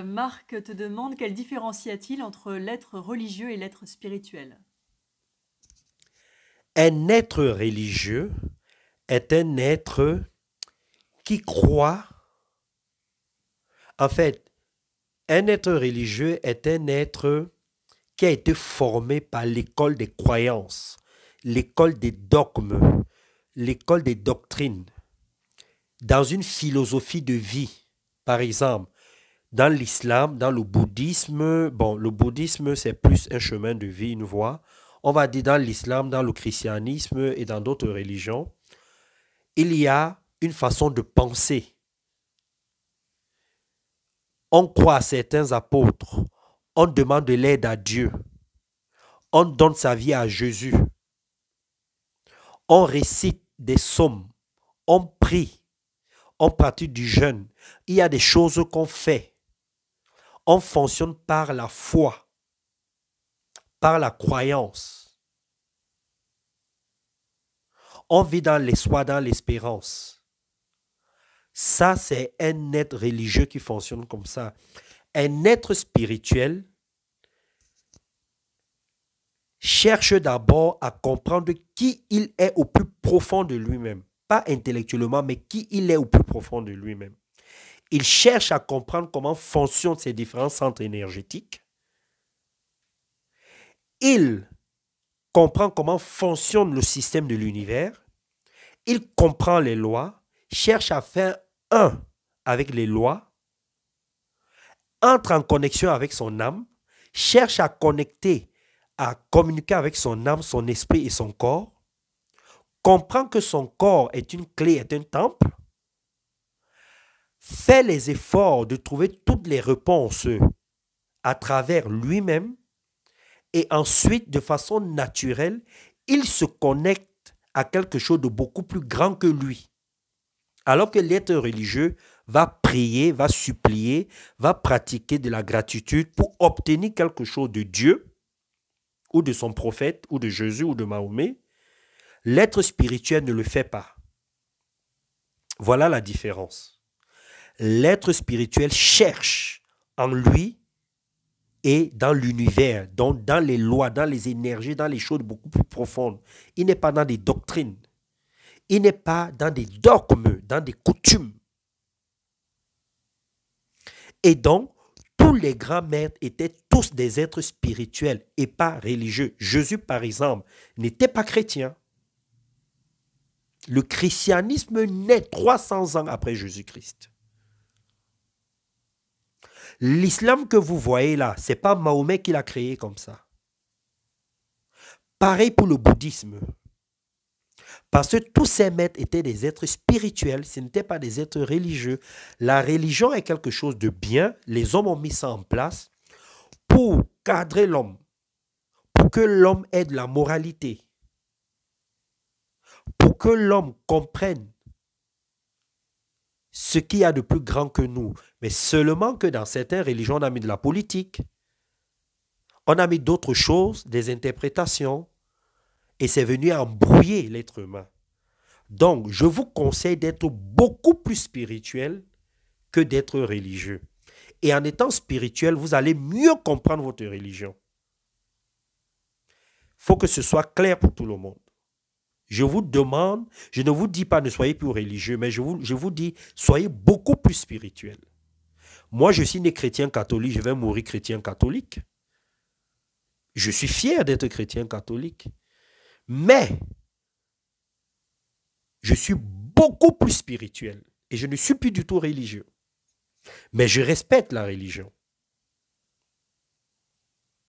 Marc te demande quelle différence y a-t-il entre l'être religieux et l'être spirituel? Un être religieux est un être qui croit, en fait, un être religieux est un être qui a été formé par l'école des croyances, l'école des dogmes, l'école des doctrines, dans une philosophie de vie. Par exemple, dans l'islam, dans le bouddhisme, bon, le bouddhisme, c'est plus un chemin de vie, une voie. On va dire dans l'islam, dans le christianisme et dans d'autres religions, il y a une façon de penser. On croit à certains apôtres, on demande de l'aide à Dieu, on donne sa vie à Jésus, on récite des psaumes, on prie, on pratique du jeûne. Il y a des choses qu'on fait. On fonctionne par la foi, par la croyance. On vit dans l'espoir, dans l'espérance. Ça, c'est un être religieux qui fonctionne comme ça. Un être spirituel cherche d'abord à comprendre qui il est au plus profond de lui-même. Pas intellectuellement, mais qui il est au plus profond de lui-même. Il cherche à comprendre comment fonctionnent ces différents centres énergétiques. Il comprend comment fonctionne le système de l'univers. Il comprend les lois, cherche à faire un avec les lois, entre en connexion avec son âme, cherche à connecter, à communiquer avec son âme, son esprit et son corps, comprend que son corps est une clé, est un temple, fait les efforts de trouver toutes les réponses à travers lui-même et ensuite, de façon naturelle, il se connecte à quelque chose de beaucoup plus grand que lui. Alors que l'être religieux va prier, va supplier, va pratiquer de la gratitude pour obtenir quelque chose de Dieu ou de son prophète ou de Jésus ou de Mahomet, l'être spirituel ne le fait pas. Voilà la différence. L'être spirituel cherche en lui et dans l'univers, donc dans les lois, dans les énergies, dans les choses beaucoup plus profondes. Il n'est pas dans des doctrines. Il n'est pas dans des dogmes, dans des coutumes. Et donc, tous les grands maîtres étaient tous des êtres spirituels et pas religieux. Jésus, par exemple, n'était pas chrétien. Le christianisme naît 300 ans après Jésus-Christ. L'islam que vous voyez là, ce n'est pas Mahomet qui l'a créé comme ça. Pareil pour le bouddhisme. Parce que tous ces maîtres étaient des êtres spirituels, ce n'étaient pas des êtres religieux. La religion est quelque chose de bien, les hommes ont mis ça en place pour cadrer l'homme, pour que l'homme ait de la moralité, pour que l'homme comprenne ce qu'il y a de plus grand que nous. Mais seulement que dans certaines religions, on a mis de la politique, on a mis d'autres choses, des interprétations, et c'est venu embrouiller l'être humain. Donc, je vous conseille d'être beaucoup plus spirituel que d'être religieux. Et en étant spirituel, vous allez mieux comprendre votre religion. Il faut que ce soit clair pour tout le monde. Je vous demande, je ne vous dis pas ne soyez plus religieux, mais je vous dis soyez beaucoup plus spirituel. Moi, je suis né chrétien catholique, je vais mourir chrétien catholique. Je suis fier d'être chrétien catholique. Mais je suis beaucoup plus spirituel et je ne suis plus du tout religieux. Mais je respecte la religion.